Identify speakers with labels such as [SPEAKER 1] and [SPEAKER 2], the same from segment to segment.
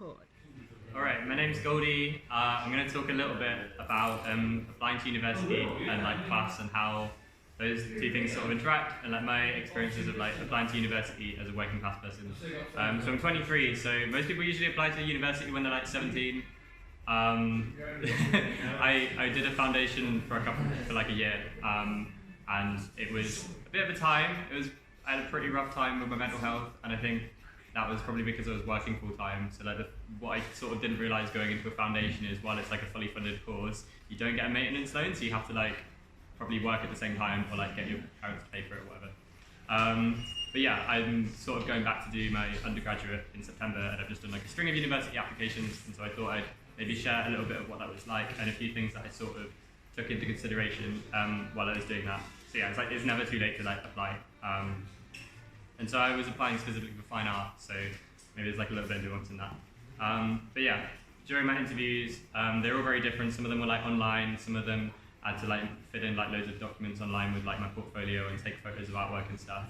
[SPEAKER 1] record.
[SPEAKER 2] All right, my name's Goldi. I'm going to talk a little bit about applying to university and like class and how those two things sort of interact and like my experiences of like applying to university as a working class person. So I'm 23, so most people usually apply to university when they're like 17. I did a foundation for like a year, and it was a bit of a time. I had a pretty rough time with my mental health, and I think that was probably because I was working full time. So like what I sort of didn't realise going into a foundation is while it's like a fully funded course, you don't get a maintenance loan, so you have to like probably work at the same time or like get your parents to pay for it or whatever. But yeah, I'm sort of going back to do my undergraduate in September, and I've just done like a string of university applications, and so I thought I'd maybe share a little bit of what that was like and a few things that I sort of took into consideration while I was doing that. So yeah, it's never too late to like apply. And so I was applying specifically for fine art, so maybe there's like a little bit of nuance in that. But yeah, during my interviews, they're all very different. Some of them were like online, some of them I had to like fit in like loads of documents online with like my portfolio and take photos of artwork and stuff.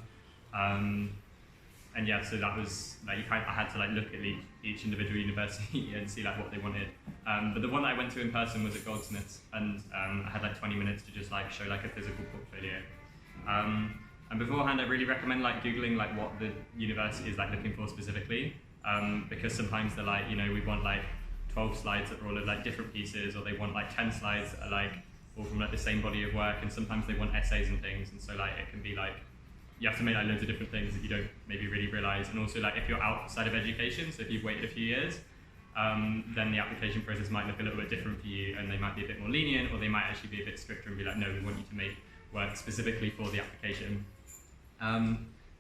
[SPEAKER 2] And yeah, so that was like I had to like look at each individual university and see like what they wanted. But the one that I went to in person was at Goldsmiths, and I had like 20 minutes to just like show like a physical portfolio. And beforehand, I really recommend like googling like what the university is like looking for specifically, because sometimes they're like, we want like 12 slides that are all of like different pieces, or they want like 10 slides that are like all from like the same body of work, and sometimes they want essays and things, and so like it can be like you have to make like loads of different things that you don't maybe really realise. And also like if you're outside of education, so if you've waited a few years, then the application process might look a little bit different for you, and they might be a bit more lenient, or they might actually be a bit stricter and be like, no, we want you to make work specifically for the application.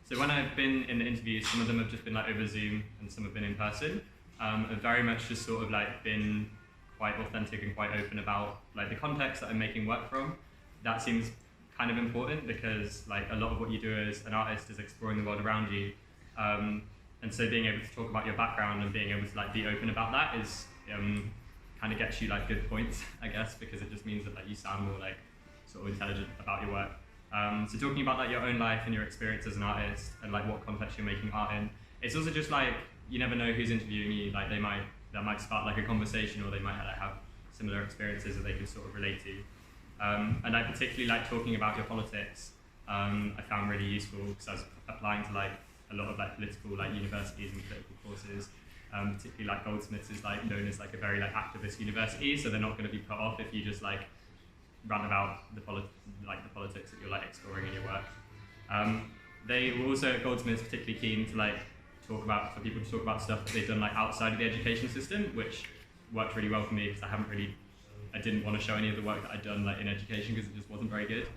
[SPEAKER 2] So when I've been in the interviews, some of them have just been like over Zoom and some have been in person. I've very much just sort of like been quite authentic and quite open about like the context that I'm making work from. That seems kind of important because like a lot of what you do as an artist is exploring the world around you. And so being able to talk about your background and being able to like be open about that is kind of gets you like good points, I guess, because it just means that like you sound more like sort of intelligent about your work. So talking about like your own life and your experience as an artist and like what context you're making art in, it's also just like you never know who's interviewing you. Like that might spark like a conversation, or they might like have similar experiences that they can sort of relate to. And I particularly like talking about your politics. I found really useful because I was applying to like a lot of like political like universities and political courses. Particularly like Goldsmiths is like known as like a very like activist university, so they're not going to be put off if you just like rant about the politics that you're like exploring in your work. They were also at Goldsmiths particularly keen to like for people to talk about stuff that they've done like outside of the education system, which worked really well for me because I didn't want to show any of the work that I'd done like in education because it just wasn't very good.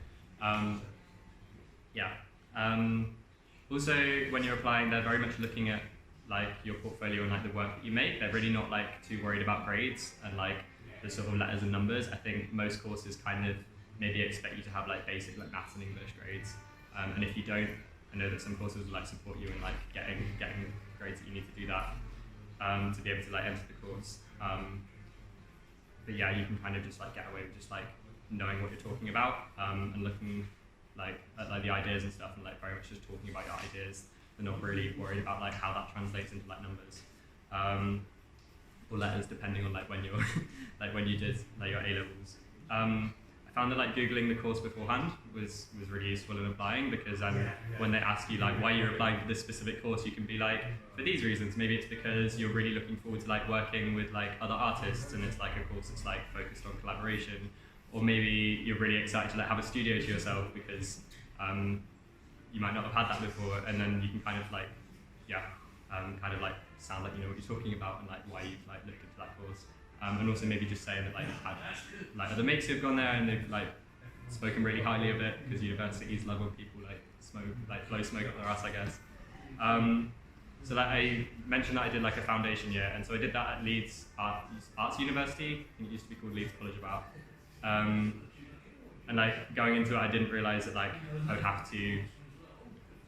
[SPEAKER 2] Also, when you're applying, they're very much looking at like your portfolio and like the work that you make. They're really not like too worried about grades and like the sort of letters and numbers. I think most courses kind of maybe expect you to have like basic like maths and English grades, and if you don't, I know that some courses will like support you in like getting grades that you need to do that to be able to like enter the course. But yeah, you can kind of just like get away with just like knowing what you're talking about and looking like at like the ideas and stuff, and like very much just talking about your ideas. They're not really worried about like how that translates into like numbers. Or letters, depending on like when you're like when you did like your A-levels. I found that like googling the course beforehand was really useful in applying, because when they ask you like why you're applying for this specific course, you can be like, for these reasons. Maybe it's because you're really looking forward to like working with like other artists, and it's like a course that's like focused on collaboration. Or maybe you're really excited to like have a studio to yourself because you might not have had that before, and then you can kind of like kind of like sound like you know what you're talking about and like why you've like looked into that course. And also maybe just saying that like you've had like other mates who've gone there and they've like spoken really highly of it, because universities love when people like blow smoke up their ass, I guess. So like I mentioned that I did like a foundation year, and so I did that at Leeds Arts University. I think it used to be called Leeds College of Art. And like going into it, I didn't realise that like I would have to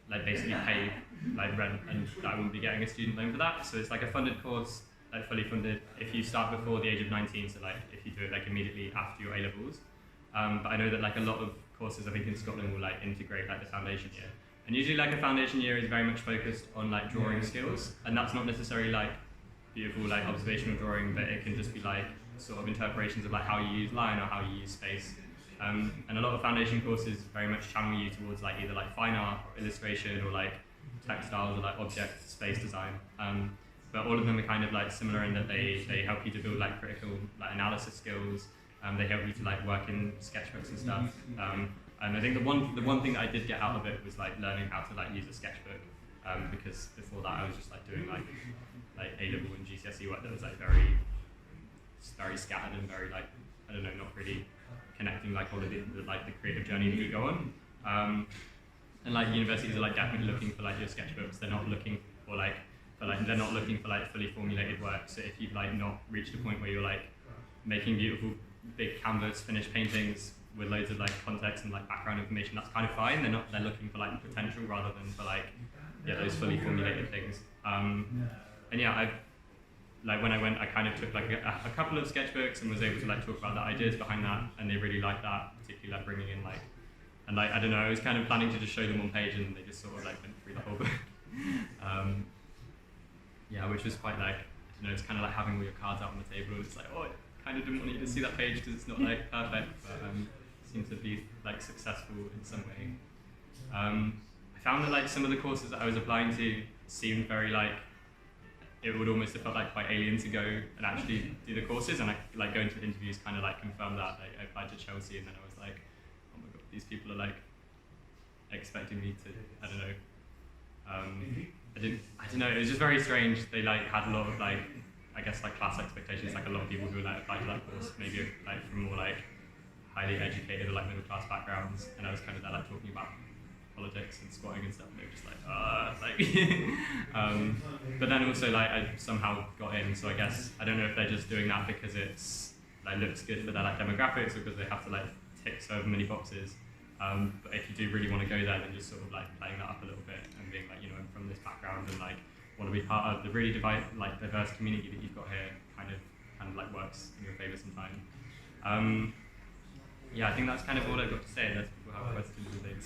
[SPEAKER 2] like basically pay like rent, and I wouldn't be getting a student loan for that. So it's like a funded course, like fully funded if you start before the age of 19, so like if you do it like immediately after your A-levels. But I know that like a lot of courses I think in Scotland will like integrate like the foundation year. And usually like a foundation year is very much focused on like drawing skills, and that's not necessarily like beautiful like observational drawing, but it can just be like sort of interpretations of like how you use line or how you use space. And a lot of foundation courses very much channel you towards like either like fine art, or illustration, or like textiles, or like object space design. But all of them are kind of like similar in that they help you to build like critical like analysis skills. They help you to like work in sketchbooks and stuff. And I think the one thing that I did get out of it was like learning how to like use a sketchbook, because before that I was just like doing like A-level and GCSE work that was like very scattered and very like, I don't know, not really connecting like all of the creative journey that you go on. And like universities are like definitely looking for like your sketchbooks. They're not looking for they're not looking for like fully formulated work. So if you've like not reached a point where you're like making beautiful big canvas finished paintings with loads of like context and like background information, that's kind of fine. They're looking for like potential rather than for like those fully formulated things. And yeah, when I went, I kind of took like a couple of sketchbooks and was able to like talk about the ideas behind that, and they really liked that, particularly like bringing in like, and like I don't know, I was kind of planning to just show them on page, and they just sort of like went through the whole book. Which was quite like, I don't know, it's kind of like having all your cards out on the table, and it's like, oh, I kind of didn't want you to see that page because it's not like perfect, but seemed to be like successful in some way. I found that like some of the courses that I was applying to seemed very like, it would almost have felt like quite alien to go and actually do the courses, and I like going to interviews kind of like confirmed that. Like, I applied to Chelsea, and then I was like, oh my god, these people are like expecting me to, I don't know. I don't know, it was just very strange. They like had a lot of like, I guess like class expectations, like a lot of people who like applied to that course, maybe like from more like highly educated or like middle class backgrounds, and I was kind of there like talking about politics and squatting and stuff, and they were just like, but then also like I somehow got in, so I guess, I don't know if they're just doing that because it's like looks good for their like demographics, or because they have to like tick so many boxes. But if you do really want to go there, then just sort of like playing that up a little bit and being like, you know, I'm from this background and like want to be part of the really diverse community that you've got here, kind of like works in your favour sometime. I think that's kind of all I've got to say, unless people have questions and things.